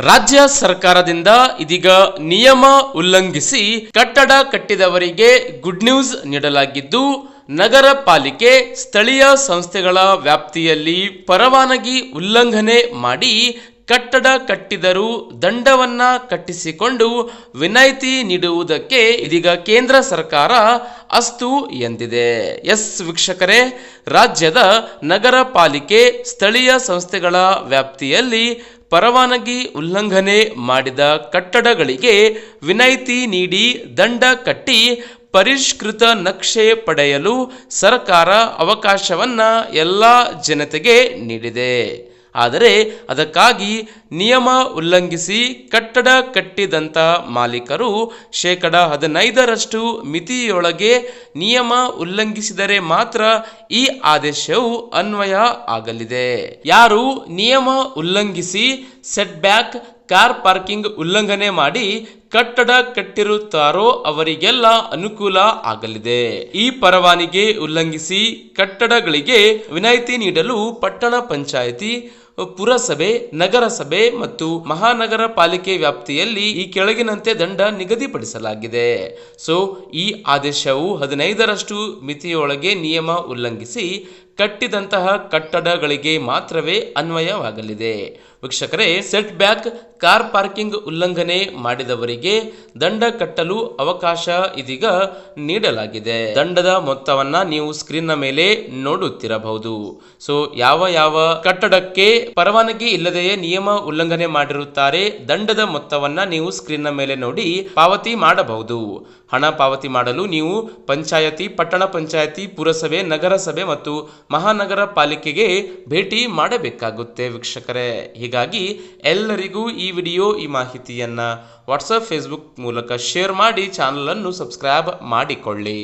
ರಾಜ್ಯ ಸರ್ಕಾರದಿಂದ ಇದೀಗ ನಿಯಮ ಉಲ್ಲಂಘಿಸಿ ಕಟ್ಟಡ ಕಟ್ಟಿದವರಿಗೆ ಗುಡ್ ನ್ಯೂಸ್ ನೀಡಲಾಗಿದ್ದು, ನಗರ ಪಾಲಿಕೆ ಸ್ಥಳೀಯ ಸಂಸ್ಥೆಗಳ ವ್ಯಾಪ್ತಿಯಲ್ಲಿ ಪರವಾನಗಿ ಉಲ್ಲಂಘನೆ ಮಾಡಿ ಕಟ್ಟಡ ಕಟ್ಟಿದರೂ ದಂಡವನ್ನ ಕಟ್ಟಿಸಿಕೊಂಡು ವಿನಾಯಿತಿ ನೀಡುವುದಕ್ಕೆ ಇದೀಗ ಕೇಂದ್ರ ಸರ್ಕಾರ ಅಸ್ತು ಎಂದಿದೆ. ಎಸ್ ವೀಕ್ಷಕರೇ, ರಾಜ್ಯದ ನಗರ ಪಾಲಿಕೆ ಸ್ಥಳೀಯ ಸಂಸ್ಥೆಗಳ ವ್ಯಾಪ್ತಿಯಲ್ಲಿ ಪರವಾನಗಿ ಉಲ್ಲಂಘನೆ ಮಾಡಿದ ಕಟ್ಟಡಗಳಿಗೆ ವಿನಾಯಿತಿ ನೀಡಿ ದಂಡ ಕಟ್ಟಿ ಪರಿಷ್ಕೃತ ನಕ್ಷೆ ಪಡೆಯಲು ಸರ್ಕಾರ ಅವಕಾಶವನ್ನ ಎಲ್ಲ ಜನತೆಗೆ ನೀಡಿದೆ. ಆದರೆ ಅದಕ್ಕಾಗಿ ನಿಯಮ ಉಲ್ಲಂಘಿಸಿ ಕಟ್ಟಡ ಕಟ್ಟಿದಂಥ ಮಾಲೀಕರು 15% ಮಿತಿಯೊಳಗೆ ನಿಯಮ ಉಲ್ಲಂಘಿಸಿದರೆ ಮಾತ್ರ ಈ ಆದೇಶವು ಅನ್ವಯ ಆಗಲಿದೆ. ಯಾರು ನಿಯಮ ಉಲ್ಲಂಘಿಸಿ ಸೆಟ್ ಬ್ಯಾಕ್, ಕಾರ್ ಪಾರ್ಕಿಂಗ್ ಉಲ್ಲಂಘನೆ ಮಾಡಿ ಕಟ್ಟಡ ಕಟ್ಟಿರುತ್ತಾರೋ ಅವರಿಗೆಲ್ಲ ಅನುಕೂಲ ಆಗಲಿದೆ. ಈ ಪರವಾನಗಿ ಉಲ್ಲಂಘಿಸಿ ಕಟ್ಟಡಗಳಿಗೆ ವಿನಾಯಿತಿ ನೀಡಲು ಪಟ್ಟಣ ಪಂಚಾಯಿತಿ, ಪುರಸಭೆ, ನಗರಸಭೆ ಮತ್ತು ಮಹಾನಗರ ಪಾಲಿಕೆ ವ್ಯಾಪ್ತಿಯಲ್ಲಿ ಈ ಕೆಳಗಿನಂತೆ ದಂಡ ನಿಗದಿಪಡಿಸಲಾಗಿದೆ. ಈ ಆದೇಶವು 15% ಮಿತಿಯೊಳಗೆ ನಿಯಮ ಉಲ್ಲಂಘಿಸಿ ಕಟ್ಟಿದಂತಹ ಕಟ್ಟಡಗಳಿಗೆ ಮಾತ್ರವೇ ಅನ್ವಯವಾಗಲಿದೆ. ವೀಕ್ಷಕರೇ, ಸೆಟ್ ಬ್ಯಾಕ್, ಕಾರ್ ಪಾರ್ಕಿಂಗ್ ಉಲ್ಲಂಘನೆ ಮಾಡಿದವರಿಗೆ ದಂಡ ಕಟ್ಟಲು ಅವಕಾಶ ಇದೀಗ ನೀಡಲಾಗಿದೆ. ದಂಡದ ಮೊತ್ತವನ್ನ ನೀವು ಸ್ಕ್ರೀನ್ ಮೇಲೆ ನೋಡುತ್ತಿರಬಹುದು. ಯಾವ ಕಟ್ಟಡಕ್ಕೆ ಪರವಾನಗಿ ಇಲ್ಲದೆಯೇ ನಿಯಮ ಉಲ್ಲಂಘನೆ ಮಾಡಿರುತ್ತಾರೆ, ದಂಡದ ಮೊತ್ತವನ್ನ ನೀವು ಸ್ಕ್ರೀನ್ ಮೇಲೆ ನೋಡಿ ಪಾವತಿ ಮಾಡಬಹುದು. ಹಣ ಪಾವತಿ ಮಾಡಲು ನೀವು ಪಂಚಾಯತಿ, ಪಟ್ಟಣ ಪಂಚಾಯತಿ, ಪುರಸಭೆ, ನಗರಸಭೆ ಮತ್ತು ಮಹಾನಗರ ಪಾಲಿಕೆಗೆ ಭೇಟಿ ಮಾಡಬೇಕಾಗುತ್ತೆ ವೀಕ್ಷಕರೇ. ಹೀಗಾಗಿ ಎಲ್ಲರಿಗೂ ಈ ವಿಡಿಯೋ, ಈ ಮಾಹಿತಿಯನ್ನ ವಾಟ್ಸಪ್, ಫೇಸ್ಬುಕ್ ಮೂಲಕ ಶೇರ್ ಮಾಡಿ ಚಾನಲ್ ಅನ್ನು ಸಬ್ಸ್ಕ್ರೈಬ್ ಮಾಡಿಕೊಳ್ಳಿ.